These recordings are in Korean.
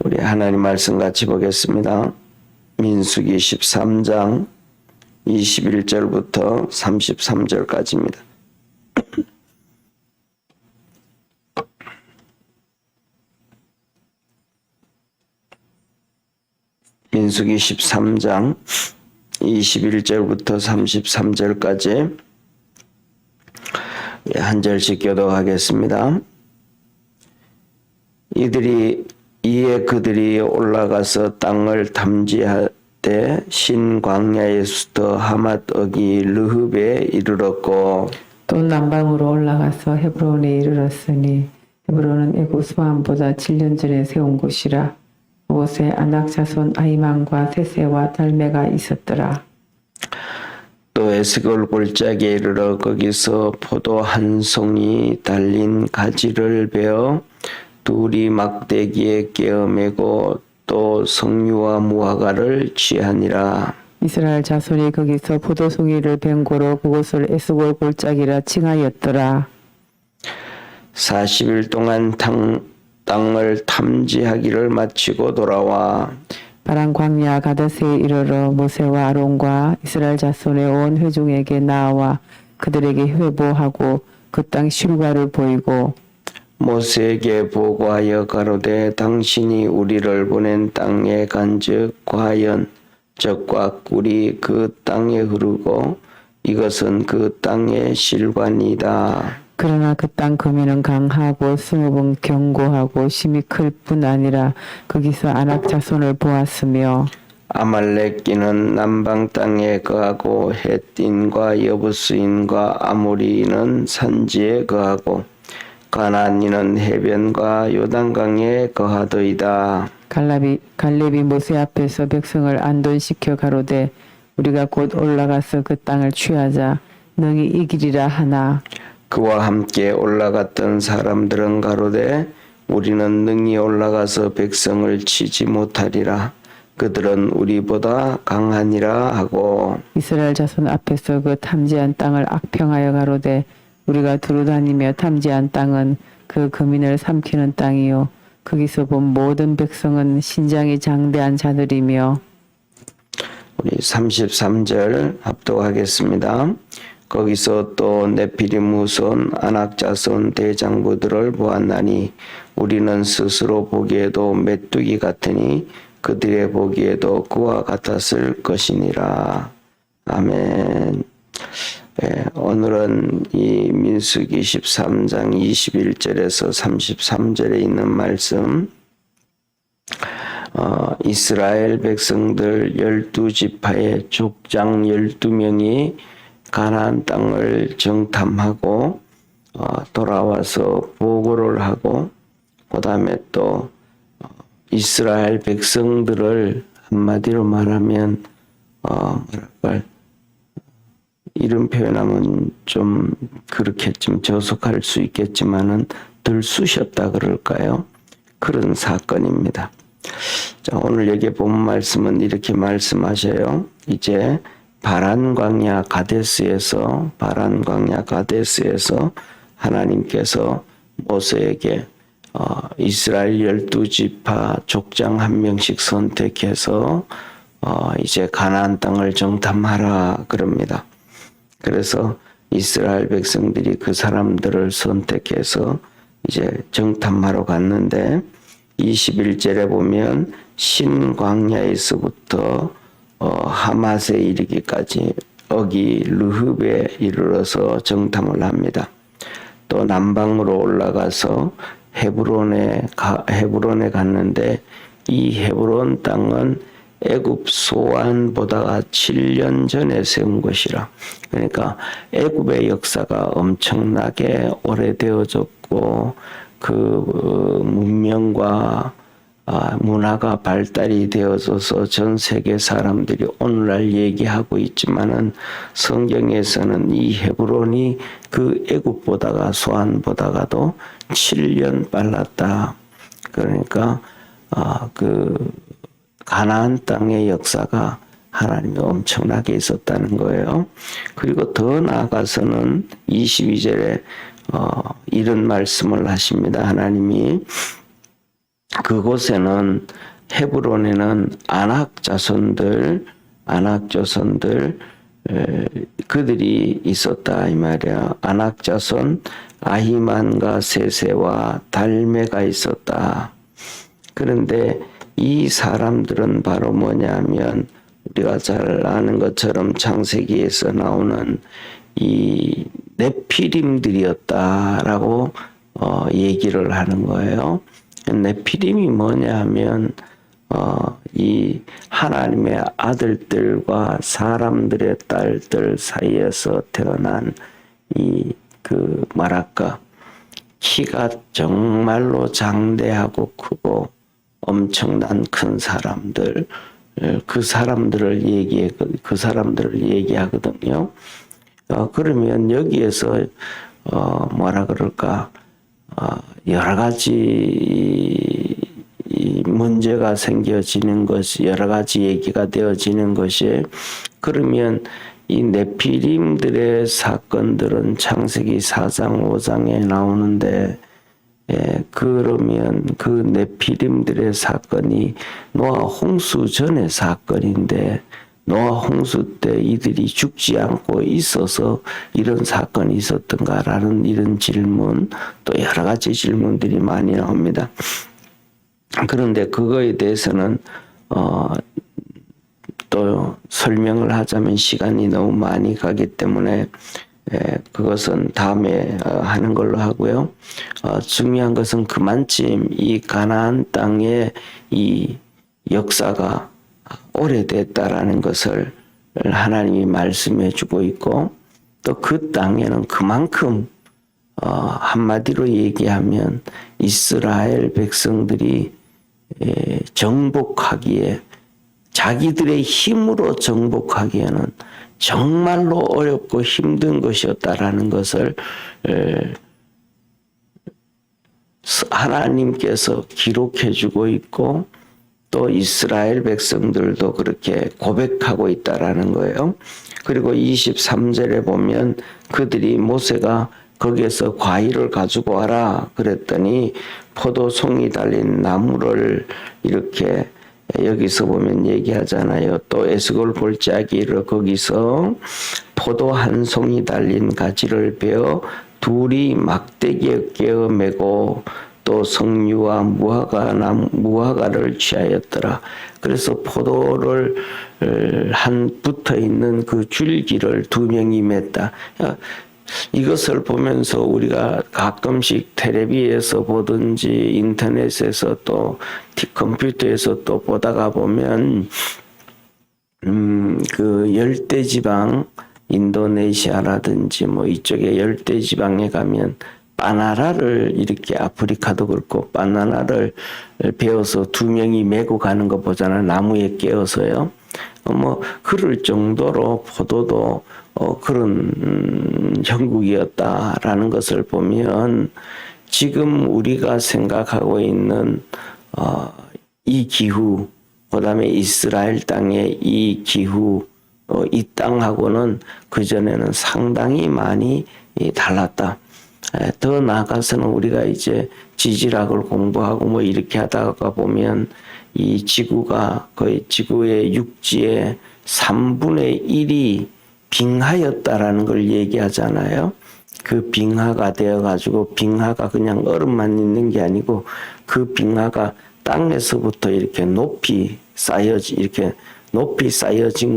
우리 하나님 말씀 같이 보겠습니다. 민수기 13장 21절부터 33절까지입니다. 민수기 13장 21절부터 33절까지 한 절씩 교독하겠습니다. 이에 그들이 올라가서 땅을 탐지하되 신광야에서부터 하맛어기 르흡에 이르렀고 또 남방으로 올라가서 헤브론에 이르렀으니 헤브론은 애굽 수안보다 7년 전에 세운 곳이라. 그곳에 아낙 자손 아히만과 세세와 달메가 있었더라. 또 에스골 골짜기에 이르러 거기서 포도 한 송이 달린 가지를 베어 둘이 막대기에 깨어매고 또 석류와 무화과를 취하니라. 이스라엘 자손이 거기서 포도송이를 벤 고로 그곳을 에스골 골짜기라 칭하였더라. 40일 동안 땅을 탐지하기를 마치고 돌아와 바란 광야 가데스에 이르러 모세와 아론과 이스라엘 자손의 온 회중에게 나와 그들에게 회보하고 그 땅 실과를 보이고 모세에게 보고하여 가로되 당신이 우리를 보낸 땅에 간즉 과연 젖과 꿀이 그 땅에 흐르고 이것은 그 땅의 실관이다. 그러나 그 땅 거민은 강하고 승업은 견고하고 심이 클 뿐 아니라 거기서 아낙 자손을 보았으며 아말렉인은 남방 땅에 거하고 헷인과 여부스인과 아모리인은 산지에 거하고 가나안인은 해변과 요단강에 거하더이다. 갈렙이 모세 앞에서 백성을 안돈시켜 가로되 우리가 곧 올라가서 그 땅을 취하자 능히 이기리라 하나 그와 함께 올라갔던 사람들은 가로되 우리는 능히 올라가서 백성을 치지 못하리라. 그들은 우리보다 강하니라 하고 이스라엘 자손 앞에서 그 탐지한 땅을 악평하여 가로되 우리가 두루다니며 탐지한 땅은 그 거민을 삼키는 땅이요 거기서 본 모든 백성은 신장이 장대한 자들이며. 우리 33절 합독하겠습니다. 거기서 또 네피림 후손 아낙 자손 대장부들을 보았나니 우리는 스스로 보기에도 메뚜기 같으니 그들의 보기에도 그와 같았을 것이니라. 아멘. 오늘은 이 민수기 13장 21절에서 33절에 있는 말씀, 이스라엘 백성들 12지파의 족장 12명이 가나안 땅을 정탐하고 돌아와서 보고를 하고 그 다음에 또 이스라엘 백성들을 한마디로 말하면 이런 표현하면 좀 그렇게 좀 저속할 수 있겠지만은 들쑤셨다 그럴까요? 그런 사건입니다. 자, 오늘 여기 본 말씀은 이렇게 말씀하셔요. 이제 바란 광야 가데스에서 하나님께서 모세에게 이스라엘 12지파 족장 한 명씩 선택해서 이제 가나안 땅을 정탐하라 그럽니다. 그래서 이스라엘 백성들이 그 사람들을 선택해서 이제 정탐하러 갔는데 21절에 보면 신광야에서부터 하맛에 이르기까지 어기 르흡에 이르러서 정탐을 합니다. 또 남방으로 올라가서 헤브론에 갔는데 이 헤브론 땅은 애굽 소안보다가 7년 전에 세운 것이라. 그러니까 애굽의 역사가 엄청나게 오래되어졌고 그 문명과 문화가 발달이 되어져서 전 세계 사람들이 오늘날 얘기하고 있지만은 성경에서는 이 헤브론이 그 애굽보다가 소안보다가도 7년 빨랐다. 그러니까 그 가나안 땅의 역사가 하나님이 엄청나게 있었다는 거예요. 그리고 더 나아가서는 22절에 이런 말씀을 하십니다. 하나님이 그 그곳에는 헤브론에는 아낙 자손들 그들이 있었다 이 말이야. 아낙 자손 아히만과 세세와 달메가 있었다. 그런데 이 사람들은 바로 뭐냐면 우리가 잘 아는 것처럼 창세기에서 나오는 이 네피림들이었다라고 얘기를 하는 거예요. 네피림이 뭐냐 하면 이 하나님의 아들들과 사람들의 딸들 사이에서 태어난 뭐랄까 키가 정말로 장대하고 크고 엄청난 큰 사람들, 그 사람들을 얘기하거든요. 그러면 여기에서 뭐라 그럴까 여러 가지 문제가 생겨지는 것이, 여러 가지 얘기가 되어지는 것이, 그러면 이 네피림들의 사건들은 창세기 4장 5장에 나오는데, 그러면 그 네피림들의 사건이 노아 홍수 전의 사건인데, 노아 홍수 때 이들이 죽지 않고 있어서 이런 사건이 있었던가라는 이런 질문, 또 여러 가지 질문들이 많이 나옵니다. 그런데 그거에 대해서는 또 설명을 하자면 시간이 너무 많이 가기 때문에 그것은 다음에 하는 걸로 하고요. 중요한 것은 그만큼 이 가나안 땅의 이 역사가 오래됐다라는 것을 하나님이 말씀해 주고 있고, 또 그 땅에는 그만큼 한마디로 얘기하면 이스라엘 백성들이 정복하기에, 자기들의 힘으로 정복하기에는 정말로 어렵고 힘든 것이었다라는 것을 하나님께서 기록해 주고 있고, 또 이스라엘 백성들도 그렇게 고백하고 있다라는 거예요. 그리고 23절에 보면 그들이 모세가 거기에서 과일을 가지고 와라 그랬더니 포도송이 달린 나무를 이렇게 여기서 보면 얘기하잖아요. 또 에스골 골짜기를 거기서 포도 한 송이 달린 가지를 베어 둘이 막대기에 깨어 메고 또 석류와 무화과를 취하였더라. 그래서 포도를 한 붙어 있는 그 줄기를 두 명이 맸다. 이것을 보면서 우리가 가끔씩 텔레비에서 보든지 인터넷에서 또 컴퓨터에서 또 보다가 보면 그 열대지방 인도네시아라든지 뭐 이쪽에 열대지방에 가면 바나나를 이렇게, 아프리카도 그렇고 바나나를 베어서 두 명이 메고 가는 거 보잖아요. 나무에 깨어서요. 뭐 그럴 정도로 포도도 그런 형국이었다라는 것을 보면, 지금 우리가 생각하고 있는 이 기후, 그다음에 이스라엘 땅의 이 기후, 이 땅하고는 그전에는 상당히 많이 달랐다. 더 나아가서는 우리가 이제 지질학을 공부하고 뭐 이렇게 하다가 보면 이 지구가 거의 지구의 육지의 3분의 1이 빙하였다라는 걸 얘기하잖아요. 그 빙하가 되어가지고, 빙하가 그냥 얼음만 있는 게 아니고 그 빙하가 땅에서부터 이렇게 높이 쌓여진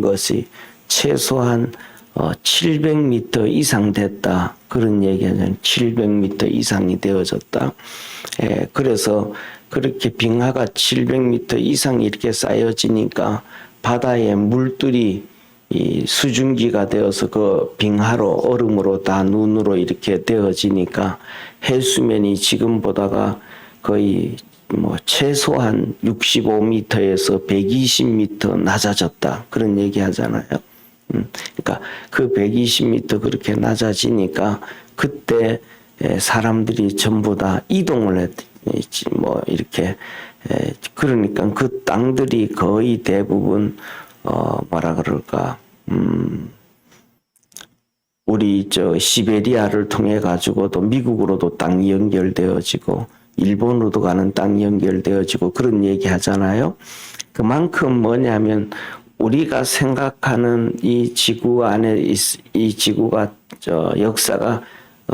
것이 최소한 700m 이상 됐다. 그런 얘기하잖아요. 700m 이상이 되어졌다. 그래서 그렇게 빙하가 700m 이상 이렇게 쌓여지니까 바다의 물들이 이 수증기가 되어서 그 빙하로, 얼음으로 다 눈으로 이렇게 되어지니까 해수면이 지금보다가 거의 뭐 최소한 65m에서 120m 낮아졌다. 그런 얘기 하잖아요. 그러니까 그 120m 그렇게 낮아지니까 그때 사람들이 전부 다 이동을 했지, 뭐 이렇게. 그러니까 그 땅들이 거의 대부분 뭐라 그럴까, 우리 시베리아를 통해 가지고도 미국으로도 땅이 연결되어지고, 일본으로도 가는 땅 연결되어지고 그런 얘기 하잖아요. 그만큼 뭐냐면 우리가 생각하는 이 지구 안에 이 지구가 역사가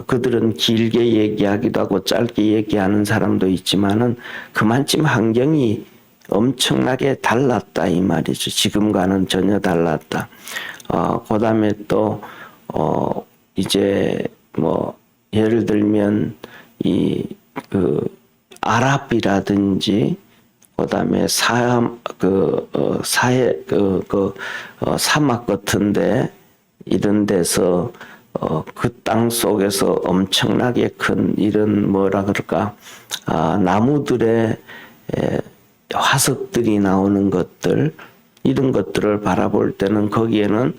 그들은 길게 얘기하기도 하고 짧게 얘기하는 사람도 있지만은 그만큼 환경이 엄청나게 달랐다 이 말이죠. 지금과는 전혀 달랐다. 그다음에 또 이제 뭐 예를 들면 아랍이라든지 그다음에 사막 같은데 이런 데서 그 땅 속에서 엄청나게 큰 이런 뭐라 그럴까 나무들의 화석들이 나오는 것들 이런 것들을 바라볼 때는 거기에는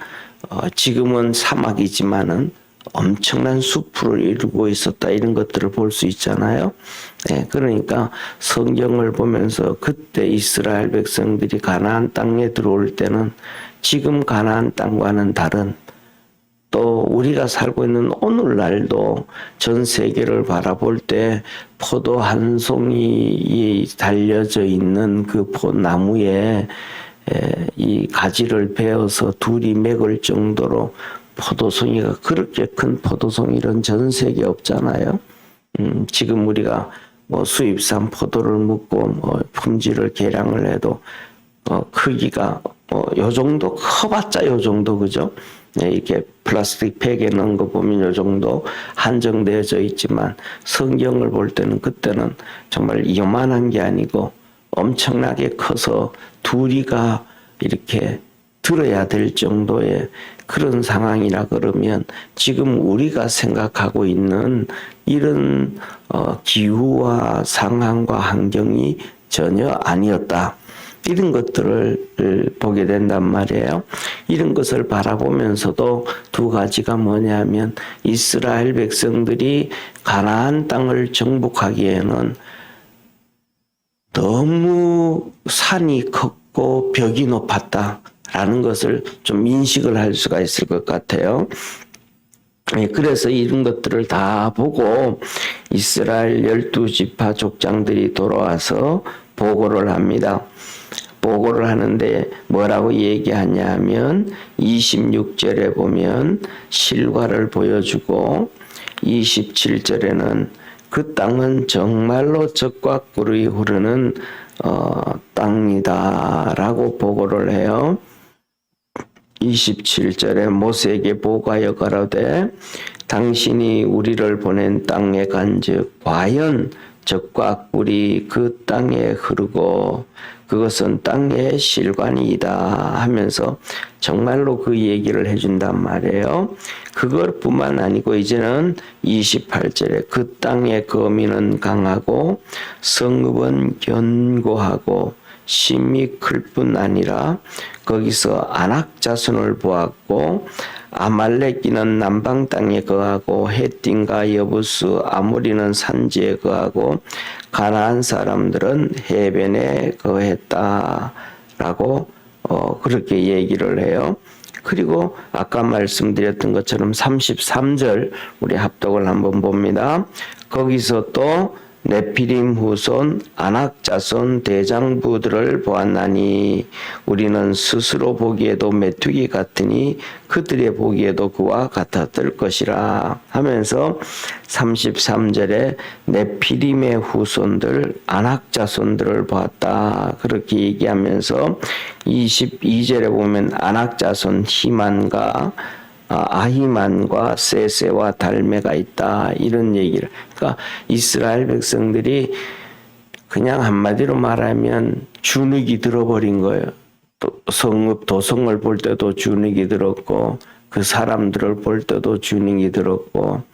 지금은 사막이지만은 엄청난 숲을 이루고 있었다 이런 것들을 볼 수 있잖아요. 네, 그러니까 성경을 보면서 그때 이스라엘 백성들이 가나안 땅에 들어올 때는 지금 가나안 땅과는 다른 또 우리가 살고 있는 오늘날도 전 세계를 바라볼 때 포도 한 송이 달려져 있는 그 포나무에 이 가지를 베어서 둘이 먹을 정도로 포도송이가 그렇게 큰 포도송이는 전 세계에 없잖아요. 지금 우리가 뭐 수입산 포도를 묻고 뭐 품질을 개량을 해도 크기가 요 정도 커봤자 요 정도 그죠? 네, 이렇게 플라스틱 팩에 넣은 거 보면 요 정도 한정되어져 있지만 성경을 볼 때는 그때는 정말 요만한 게 아니고 엄청나게 커서 둘이가 이렇게 들어야 될 정도의 그런 상황이라 그러면 지금 우리가 생각하고 있는 이런 기후와 상황과 환경이 전혀 아니었다. 이런 것들을 보게 된단 말이에요. 이런 것을 바라보면서도 두 가지가 뭐냐면 이스라엘 백성들이 가나안 땅을 정복하기에는 너무 산이 컸고 벽이 높았다라는 것을 좀 인식을 할 수가 있을 것 같아요. 그래서 이런 것들을 다 보고 이스라엘 12지파 족장들이 돌아와서 보고를 합니다. 보고를 하는데 뭐라고 얘기하냐 하면 26절에 보면 실과를 보여주고 27절에는 그 땅은 정말로 젖과 꿀이 흐르는 땅이다 라고 보고를 해요. 27절에 모세에게 보고하여 가로되 당신이 우리를 보낸 땅에 간즉 과연 젖과 꿀이 그 땅에 흐르고 그것은 땅의 실관이다 하면서 정말로 그 얘기를 해준단 말이에요. 그것뿐만 아니고 이제는 28절에 그 땅의 거민은 강하고 성읍은 견고하고 심이 클 뿐 아니라 거기서 아낙 자손을 보았고 아말렉이는 남방 땅에 거하고 헷딘과 여부스 아모리는 산지에 거하고 가나안 사람들은 해변에 거했다라고 그렇게 얘기를 해요. 그리고 아까 말씀드렸던 것처럼 33절 우리 합독을 한번 봅니다. 거기서 또 네피림 후손 아낙 자손 대장부들을 보았나니 우리는 스스로 보기에도 메뚜기 같으니 그들의 보기에도 그와 같았을 것이라 하면서 33절에 네피림의 후손들 아낙 자손들을 보았다 그렇게 얘기하면서 22절에 보면 아낙 자손 히만과 아히만과 세세와 달메가 있다 이런 얘기를 그러니까 이스라엘 백성들이 그냥 한마디로 말하면 주눅이 들어버린 거예요. 성읍 도성을 볼 때도 주눅이 들었고 그 사람들을 볼 때도 주눅이 들었고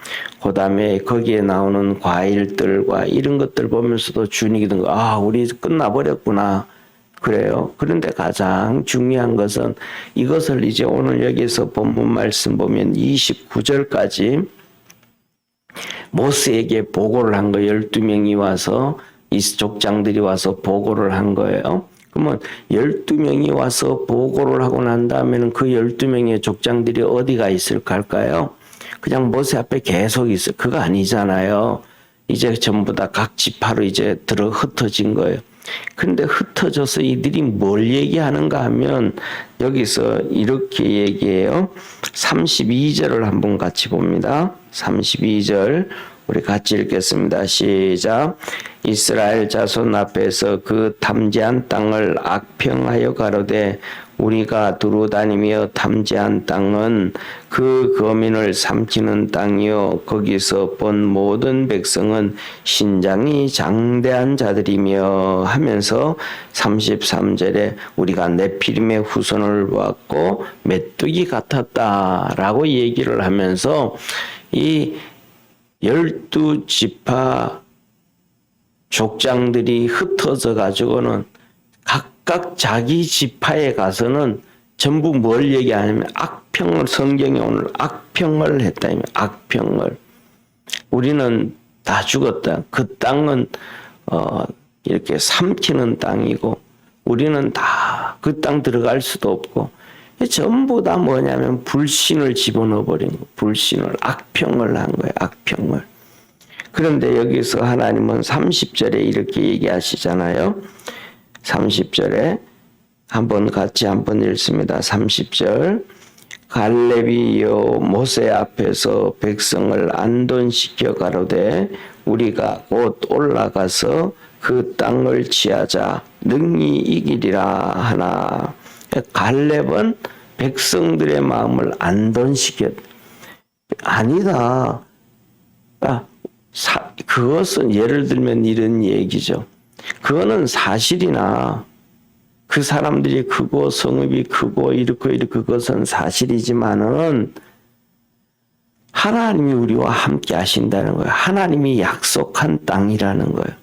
그 다음에 거기에 나오는 과일들과 이런 것들 보면서도 주눅이 든 거. 아 우리 끝나버렸구나. 그래요. 그런데 가장 중요한 것은 이것을 이제 오늘 여기서 본문 말씀 보면 29절까지 모세에게 보고를 한 거예요. 12명이 와서 이 족장들이 와서 보고를 한 거예요. 그러면 12명이 와서 보고를 하고 난 다음에는 그 12명의 족장들이 어디가 있을까 할까요? 그냥 모세 앞에 계속 있어요. 그거 아니잖아요. 이제 전부 다 각 지파로 이제 들어 흩어진 거예요. 근데 흩어져서 이들이 뭘 얘기하는가 하면 여기서 이렇게 얘기해요. 32절을 한번 같이 봅니다. 32절 우리 같이 읽겠습니다. 시작. 이스라엘 자손 앞에서 그 탐지한 땅을 악평하여 가로되 우리가 두루 다니며 탐지한 땅은 그 거민을 삼키는 땅이요 거기서 본 모든 백성은 신장이 장대한 자들이며 하면서 33절에 우리가 네피림의 후손을 보았고 메뚜기 같았다라고 얘기를 하면서 이 12지파 족장들이 흩어져 가지고는 각각 자기 지파에 가서는 전부 뭘 얘기하냐면 악평을, 성경에 오늘 악평을 했다. 악평을. 우리는 다 죽었다. 그 땅은 이렇게 삼키는 땅이고 우리는 다 그 땅 들어갈 수도 없고 전부 다 뭐냐면 불신을 집어넣어 버린 거. 불신을, 악평을 한 거예요. 악평을. 그런데 여기서 하나님은 30절에 이렇게 얘기하시잖아요. 30절에 같이 한번 읽습니다. 30절. 갈렙이여 모세 앞에서 백성을 안돈시켜 가로되 우리가 곧 올라가서 그 땅을 취하자 능히 이기리라 하나. 갈렙은 백성들의 마음을 안돈시켰. 아니다. 그것은 예를 들면 이런 얘기죠. 그거는 사실이나 그 사람들이 크고 성읍이 크고 이렇고 그것은 사실이지만은 하나님이 우리와 함께 하신다는 거예요. 하나님이 약속한 땅이라는 거예요.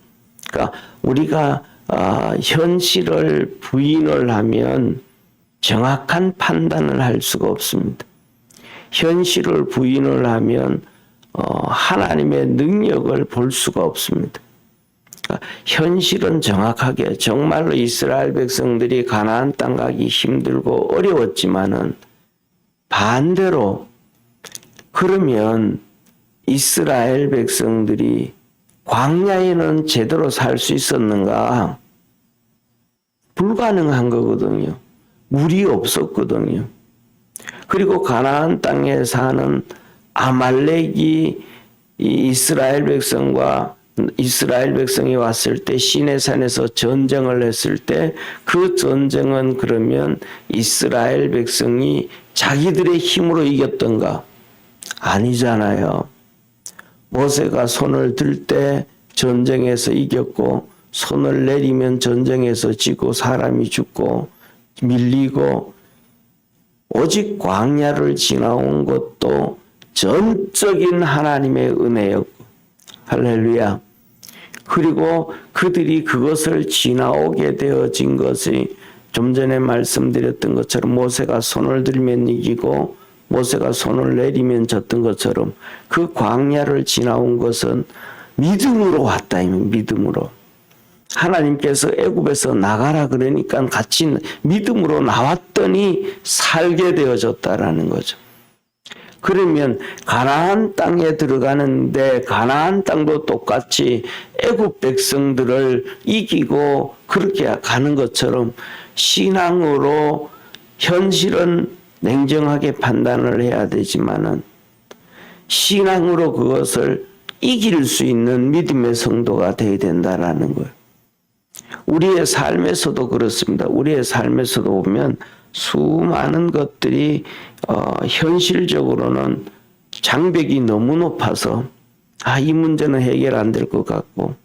그러니까 우리가 현실을 부인을 하면 정확한 판단을 할 수가 없습니다. 현실을 부인을 하면 하나님의 능력을 볼 수가 없습니다. 현실은 정확하게 정말로 이스라엘 백성들이 가나안 땅 가기 힘들고 어려웠지만은 반대로 그러면 이스라엘 백성들이 광야에는 제대로 살 수 있었는가? 불가능한 거거든요. 물이 없었거든요. 그리고 가나안 땅에 사는 아말렉이 이스라엘 백성이 왔을 때 시내산에서 전쟁을 했을 때 그 전쟁은 그러면 이스라엘 백성이 자기들의 힘으로 이겼던가? 아니잖아요. 모세가 손을 들 때 전쟁에서 이겼고 손을 내리면 전쟁에서 지고 사람이 죽고 밀리고 오직 광야를 지나온 것도 전적인 하나님의 은혜였고 할렐루야. 그리고 그들이 그것을 지나오게 되어진 것이 좀 전에 말씀드렸던 것처럼 모세가 손을 들면 이기고 모세가 손을 내리면 졌던 것처럼 그 광야를 지나온 것은 믿음으로 왔다. 믿음으로. 하나님께서 애굽에서 나가라 그러니까 같이 믿음으로 나왔더니 살게 되어졌다라는 거죠. 그러면 가나안 땅에 들어가는데 가나안 땅도 똑같이 애굽 백성들을 이기고 그렇게 가는 것처럼 신앙으로 현실은 냉정하게 판단을 해야 되지만은 신앙으로 그것을 이길 수 있는 믿음의 성도가 되어야 된다라는 거예요. 우리의 삶에서도 그렇습니다. 우리의 삶에서도 보면 수많은 것들이 현실적으로는 장벽이 너무 높아서 이 문제는 해결 안 될 것 같고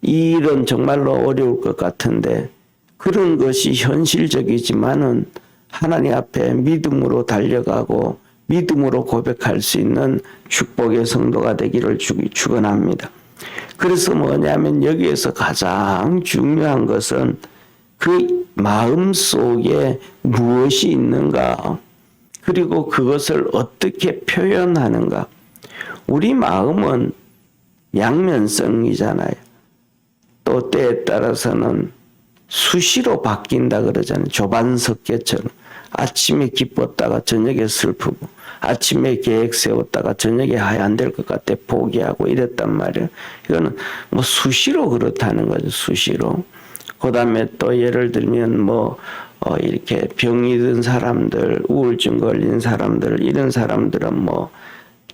이 일은 정말로 어려울 것 같은데 그런 것이 현실적이지만은 하나님 앞에 믿음으로 달려가고 믿음으로 고백할 수 있는 축복의 성도가 되기를 축원합니다. 그래서 뭐냐면 여기에서 가장 중요한 것은 그 마음 속에 무엇이 있는가, 그리고 그것을 어떻게 표현하는가. 우리 마음은 양면성이잖아요. 또 때에 따라서는 수시로 바뀐다 그러잖아요. 조반석계처럼. 아침에 기뻤다가 저녁에 슬프고 아침에 계획 세웠다가 저녁에 안 될 것 같아 포기하고 이랬단 말이에요. 이거는 뭐 수시로 그렇다는 거죠. 수시로. 그 다음에 또 예를 들면 이렇게 병이 든 사람들, 우울증 걸린 사람들, 이런 사람들은 뭐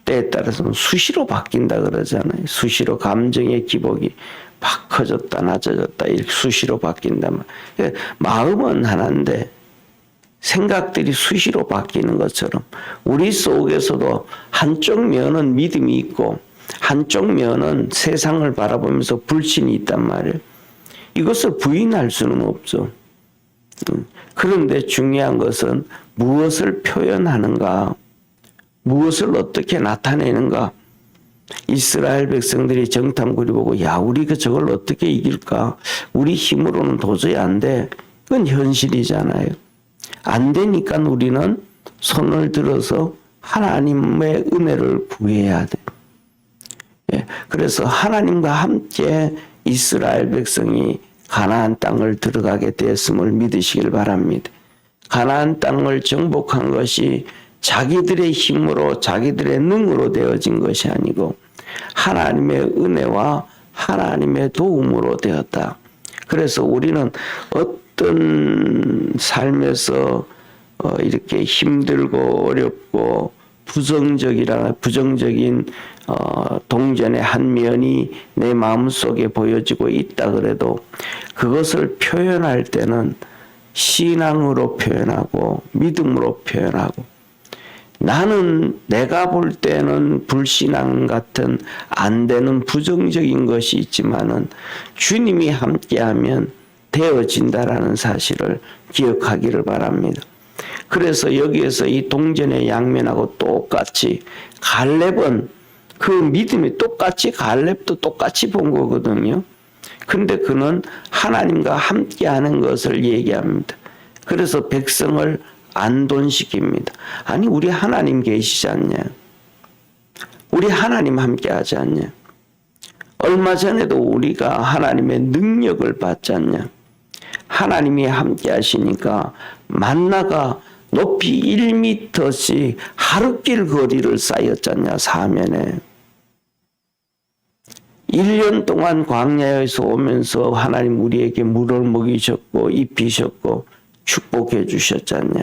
때에 따라서는 수시로 바뀐다 그러잖아요. 수시로 감정의 기복이 팍 커졌다 낮아졌다 이렇게 수시로 바뀐단 말이에요. 마음은 하나인데 생각들이 수시로 바뀌는 것처럼 우리 속에서도 한쪽 면은 믿음이 있고 한쪽 면은 세상을 바라보면서 불신이 있단 말이에요. 이것을 부인할 수는 없죠. 그런데 중요한 것은 무엇을 표현하는가, 무엇을 어떻게 나타내는가. 이스라엘 백성들이 정탐구리 보고 야 우리가 저걸 어떻게 이길까? 우리 힘으로는 도저히 안 돼. 그건 현실이잖아요. 안 되니까 우리는 손을 들어서 하나님의 은혜를 구해야 돼. 예, 그래서 하나님과 함께 이스라엘 백성이 가나안 땅을 들어가게 되었음을 믿으시길 바랍니다. 가나안 땅을 정복한 것이 자기들의 힘으로 자기들의 능으로 되어진 것이 아니고 하나님의 은혜와 하나님의 도움으로 되었다. 그래서 우리는 어떤 삶에서 이렇게 힘들고 어렵고 부정적인 동전의 한 면이 내 마음속에 보여지고 있다 그래도 그것을 표현할 때는 신앙으로 표현하고 믿음으로 표현하고 나는 내가 볼 때는 불신앙 같은 안 되는 부정적인 것이 있지만은 주님이 함께하면 되어진다라는 사실을 기억하기를 바랍니다. 그래서 여기에서 이 동전의 양면하고 똑같이 갈렙은 그 믿음이 똑같이 갈렙도 똑같이 본 거거든요. 근데 그는 하나님과 함께하는 것을 얘기합니다. 그래서 백성을 안돈시킵니다. 아니 우리 하나님 계시지 않냐? 우리 하나님 함께하지 않냐? 얼마 전에도 우리가 하나님의 능력을 받지 않냐? 하나님이 함께하시니까 만나가 높이 1m씩 하루길 거리를 쌓였잖냐 사면에. 1년 동안 광야에서 오면서 하나님 우리에게 물을 먹이셨고 입히셨고 축복해 주셨잖냐.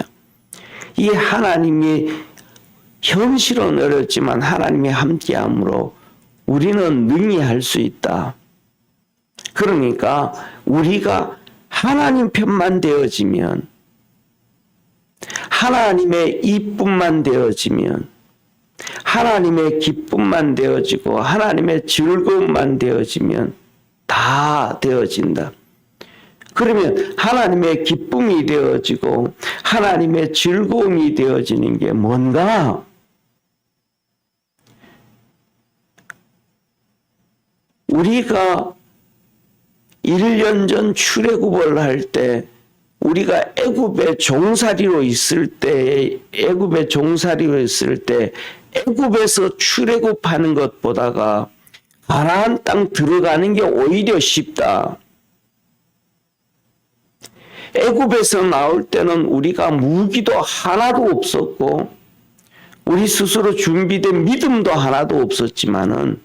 이 하나님이 현실은 어렵지만 하나님이 함께함으로 우리는 능히 할 수 있다. 그러니까 우리가 하나님 편만 되어지면 하나님의 이쁨만 되어지면 하나님의 기쁨만 되어지고 하나님의 즐거움만 되어지면 다 되어진다. 그러면 하나님의 기쁨이 되어지고 하나님의 즐거움이 되어지는 게 뭔가? 우리가 1년 전 출애굽을 할 때 우리가 애굽의 종살이로 있을 때 애굽에서 출애굽하는 것보다가 가나안 땅 들어가는 게 오히려 쉽다. 애굽에서 나올 때는 우리가 무기도 하나도 없었고 우리 스스로 준비된 믿음도 하나도 없었지만은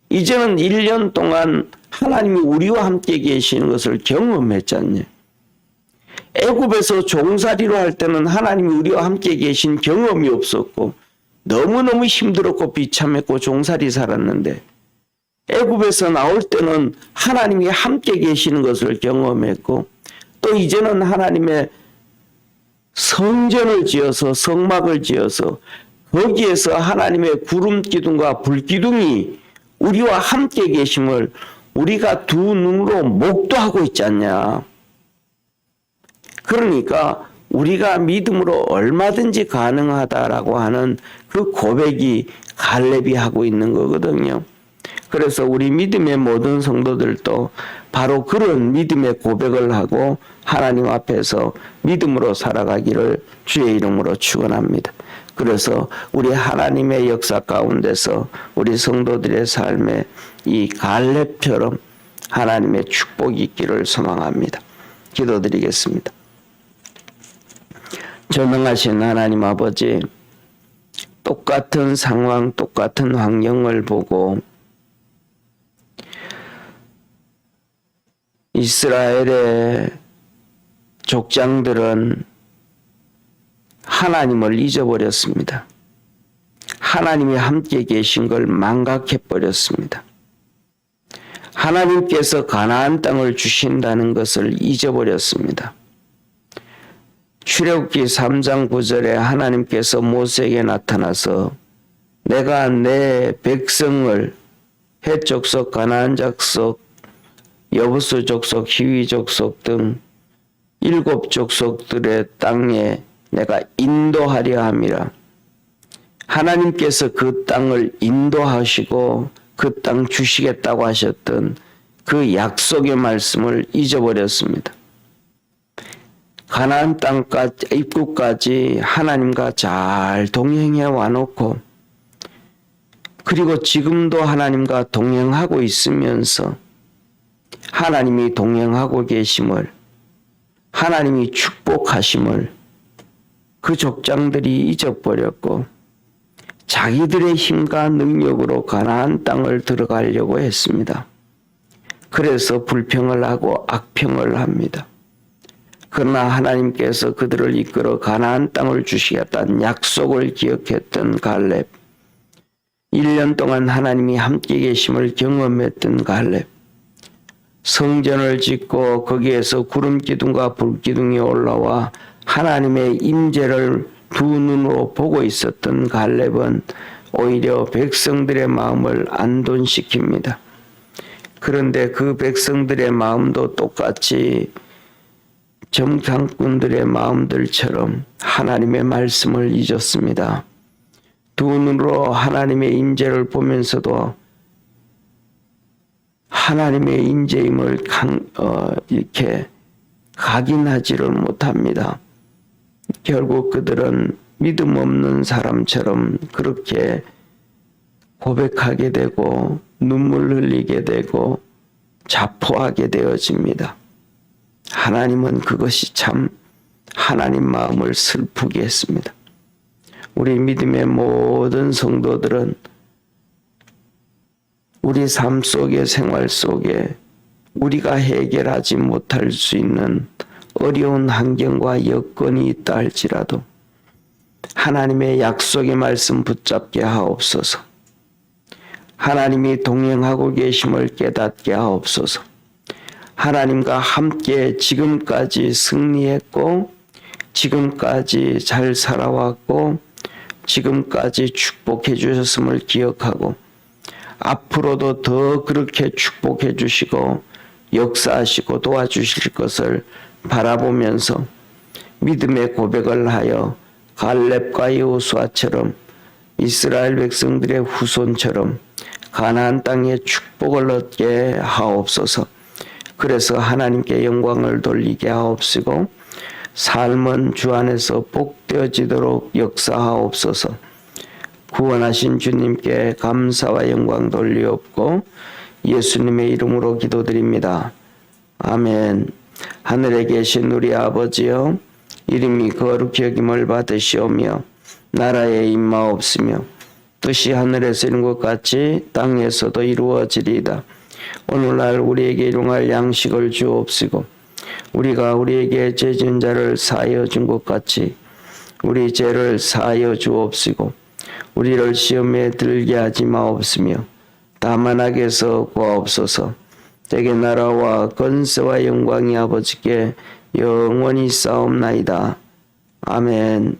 이제는 1년 동안 하나님이 우리와 함께 계시는 것을 경험했잖아요. 애굽에서 종살이로 할 때는 하나님이 우리와 함께 계신 경험이 없었고 너무너무 힘들었고 비참했고 종살이 살았는데 애굽에서 나올 때는 하나님이 함께 계시는 것을 경험했고 또 이제는 하나님의 성전을 지어서 성막을 지어서 거기에서 하나님의 구름 기둥과 불 기둥이 우리와 함께 계심을 우리가 두 눈으로 목도하고 있지 않냐. 그러니까 우리가 믿음으로 얼마든지 가능하다라고 하는 그 고백이 갈렙이 하고 있는 거거든요. 그래서 우리 믿음의 모든 성도들도 바로 그런 믿음의 고백을 하고 하나님 앞에서 믿음으로 살아가기를 주의 이름으로 축원합니다. 그래서 우리 하나님의 역사 가운데서 우리 성도들의 삶에 이 갈렙처럼 하나님의 축복이 있기를 소망합니다. 기도드리겠습니다. 전능하신 하나님 아버지, 똑같은 상황, 똑같은 환경을 보고 이스라엘의 족장들은 하나님을 잊어버렸습니다. 하나님이 함께 계신 걸 망각해버렸습니다. 하나님께서 가나안 땅을 주신다는 것을 잊어버렸습니다. 출애굽기 3장 9절에 하나님께서 모세에게 나타나서 내가 내 백성을 헷 족속, 가나안 족속, 여부스 족속, 히위 족속 등 7 족속들의 땅에 내가 인도하려 함이라. 하나님께서 그 땅을 인도하시고 그 땅 주시겠다고 하셨던 그 약속의 말씀을 잊어버렸습니다. 가나안 땅까지 입구까지 하나님과 잘 동행해 와놓고 그리고 지금도 하나님과 동행하고 있으면서 하나님이 동행하고 계심을, 하나님이 축복하심을 그 족장들이 잊어버렸고 자기들의 힘과 능력으로 가나안 땅을 들어가려고 했습니다. 그래서 불평을 하고 악평을 합니다. 그러나 하나님께서 그들을 이끌어 가나안 땅을 주시겠다는 약속을 기억했던 갈렙, 1년 동안 하나님이 함께 계심을 경험했던 갈렙, 성전을 짓고 거기에서 구름 기둥과 불 기둥이 올라와 하나님의 임재를 두 눈으로 보고 있었던 갈렙은 오히려 백성들의 마음을 안돈시킵니다. 그런데 그 백성들의 마음도 똑같이 정탐꾼들의 마음들처럼 하나님의 말씀을 잊었습니다. 두 눈으로 하나님의 임재를 보면서도 하나님의 임재임을 이렇게 각인하지를 못합니다. 결국 그들은 믿음 없는 사람처럼 그렇게 고백하게 되고 눈물 흘리게 되고 자포하게 되어집니다. 하나님은 그것이 참 하나님 마음을 슬프게 했습니다. 우리 믿음의 모든 성도들은 우리 삶 속에, 생활 속에 우리가 해결하지 못할 수 있는 어려운 환경과 여건이 있다 할지라도 하나님의 약속의 말씀 붙잡게 하옵소서. 하나님이 동행하고 계심을 깨닫게 하옵소서. 하나님과 함께 지금까지 승리했고 지금까지 잘 살아왔고 지금까지 축복해 주셨음을 기억하고 앞으로도 더 그렇게 축복해 주시고 역사하시고 도와주실 것을 바라보면서 믿음의 고백을 하여 갈렙과 여호수아처럼 이스라엘 백성들의 후손처럼 가나안 땅의 축복을 얻게 하옵소서. 그래서 하나님께 영광을 돌리게 하옵시고 삶은 주 안에서 복되어지도록 역사하옵소서. 구원하신 주님께 감사와 영광 돌리옵고 예수님의 이름으로 기도드립니다. 아멘. 하늘에 계신 우리 아버지여, 이름이 거룩히 여김을 받으시오며 나라에 임하옵시며 뜻이 하늘에서 이룬 것 같이 땅에서도 이루어지리이다. 오늘날 우리에게 일용할 양식을 주옵시고 우리가 우리에게 죄 지은 자를 사하여 준 것 같이 우리 죄를 사하여 주옵시고 우리를 시험에 들게 하지 마옵시며 다만 악에서 구하옵소서. 대개 나라와 권세와 영광이 아버지께 영원히 싸움나이다. 아멘.